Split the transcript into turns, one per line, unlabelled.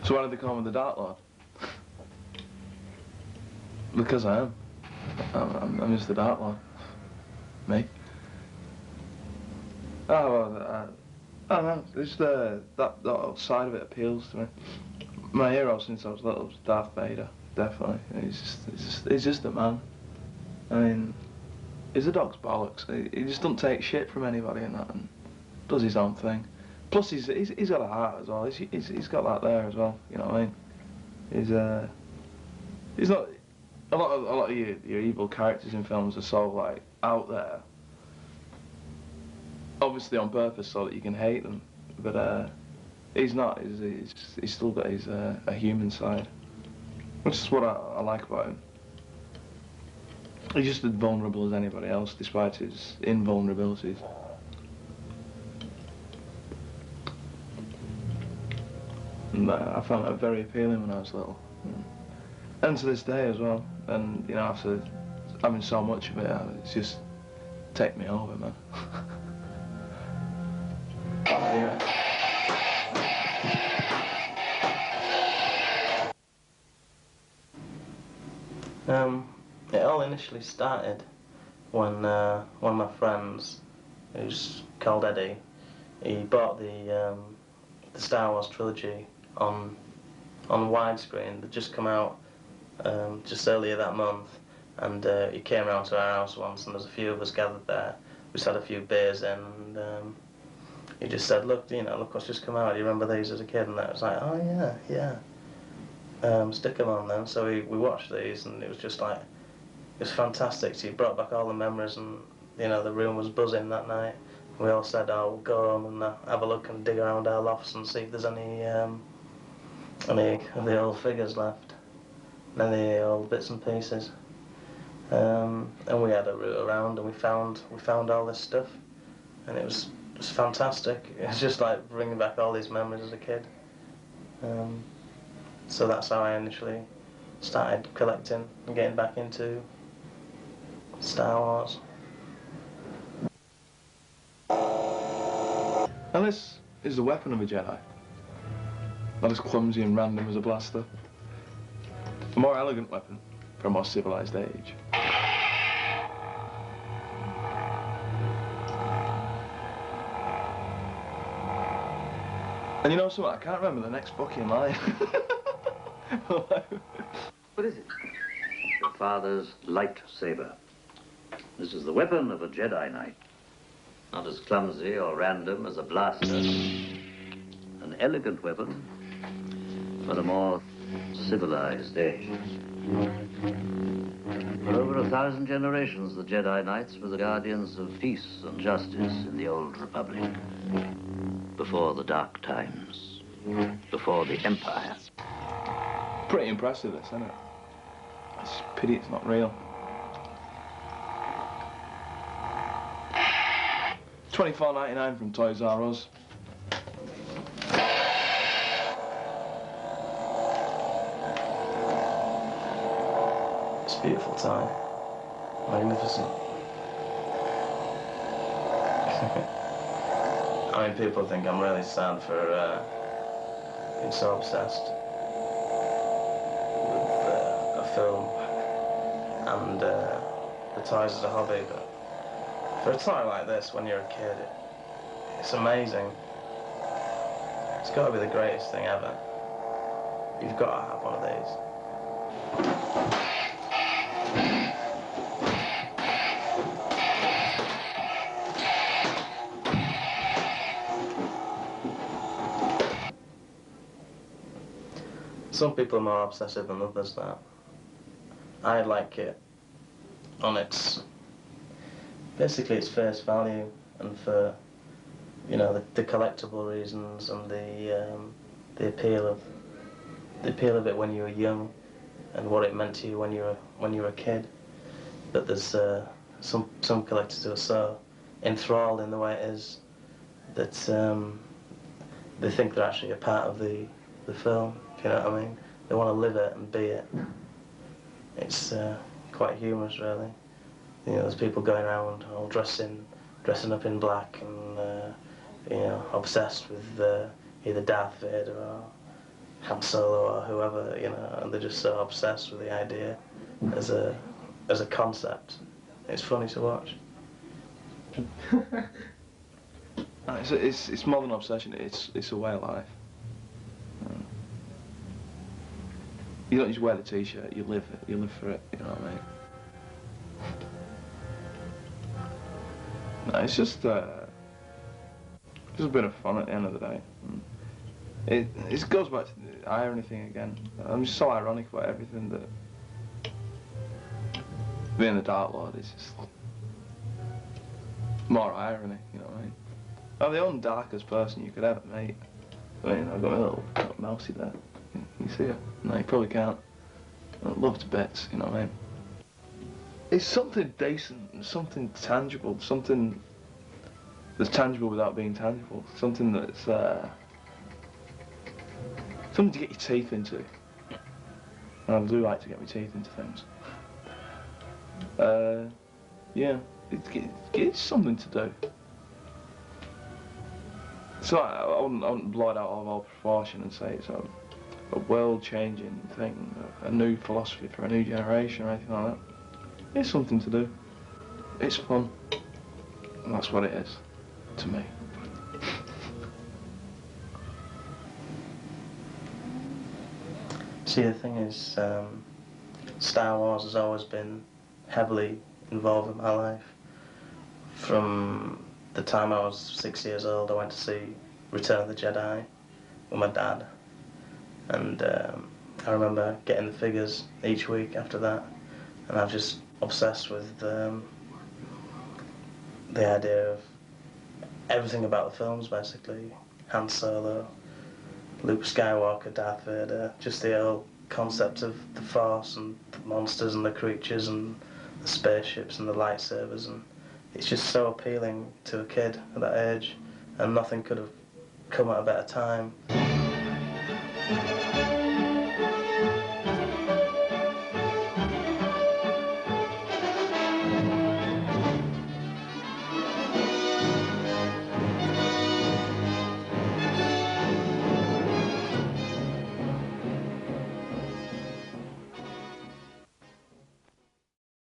So why did they call me the Dark Lord? Because I am. I'm just the Dark Lord. Me. Oh, well, I don't know. It's that side of it appeals to me. My hero since I was little was Darth Vader, definitely. He's just a man. I mean, he's a dog's bollocks. He just doesn't take shit from anybody and that, and does his own thing. Plus, he's got a heart as well. He's got that there as well. You know what I mean? He's not. A lot of your evil characters in films are so like out there. Obviously on purpose so that you can hate them, but he's not. He's still got his a human side, which is what I like about him. He's just as vulnerable as anybody else, despite his invulnerabilities. And I found that very appealing when I was little, and to this day as well. And you know, after having so much of it, it's just take me over, man. Anyway. It all initially started when one of my friends, who's called Eddie, he bought the Star Wars trilogy on widescreen that just come out just earlier that month, and he came round to our house once, and there's a few of us gathered there. We just had a few beers in, and he just said, "Look, you know, look what's just come out. Do you remember these as a kid?" And I was like, "Oh yeah." Stick them on then. So we watched these, and it was just like, it was fantastic. So he brought back all the memories, and you know, the room was buzzing that night. We all said, "Oh, we'll go home and have a look and dig around our lofts and see if there's any of the old figures left, and any old bits and pieces." And we had a route around, and we found all this stuff, and it was fantastic. It was just like bringing back all these memories as a kid. So that's how I initially started collecting and getting back into Star Wars. And this is the weapon of a Jedi. Not as clumsy and random as a blaster. A more elegant weapon for a more civilized age. And you know something? I can't remember the next fucking line.
What is it? Your father's lightsaber. This is the weapon of a Jedi Knight. Not as clumsy or random as a blaster. An elegant weapon for a more civilized age. For over 1,000 generations, the Jedi Knights were the guardians of peace and justice in the old Republic. Before the dark times. Before the Empire.
Pretty impressive, this, isn't it? It's a pity it's not real. $24.99 from Toys R Us. It's a beautiful time. Magnificent. I mean, people think I'm really sad for being so obsessed with a film and the toys as a hobby, but for a toy like this, when you're a kid, it's amazing. It's got to be the greatest thing ever. You've got to have one of these. Some people are more obsessive than others, that. I like it on its, basically its face value, and for, you know, the collectible reasons and the appeal of it when you were young, and what it meant to you when you were a kid. But there's some collectors who are so enthralled in the way it is that they think they're actually a part of the film. If you know what I mean? They want to live it and be it. It's quite humorous, really. You know, there's people going around all dressing up in black and you know, obsessed with either Darth Vader Han Solo or whoever, you know, and they're just so obsessed with the idea as a concept. It's funny to watch.
It's more than obsession. It's a way of life. You don't just wear the T-shirt. You live it. You live for it. You know what I mean? No, it's just a bit of fun at the end of the day. It goes back to the irony thing again. I'm just so ironic about everything that being the Dark Lord is just more irony, you know what I mean? I'm the only darkest person you could ever meet. I mean, I've got my little mousey there. Can you see her? No, you probably can't. I love to bits, you know what I mean? It's something decent, something tangible, something that's tangible without being tangible, something that's something to get your teeth into. And I do like to get my teeth into things. Yeah, it's something to do. So I wouldn't blow it out of all proportion and say it's a world-changing thing, a new philosophy for a new generation or anything like that. It's something to do. It's fun. And that's what it is, to me.
See, the thing is, Star Wars has always been heavily involved in my life. From the time I was 6 years old, I went to see Return of the Jedi with my dad. And I remember getting the figures each week after that. And I was just obsessed with the idea of everything about the films, basically. Han Solo, Luke Skywalker, Darth Vader, just the whole concept of the Force and the monsters and the creatures and the spaceships and the lightsabers, and it's just so appealing to a kid at that age, and nothing could have come at a better time.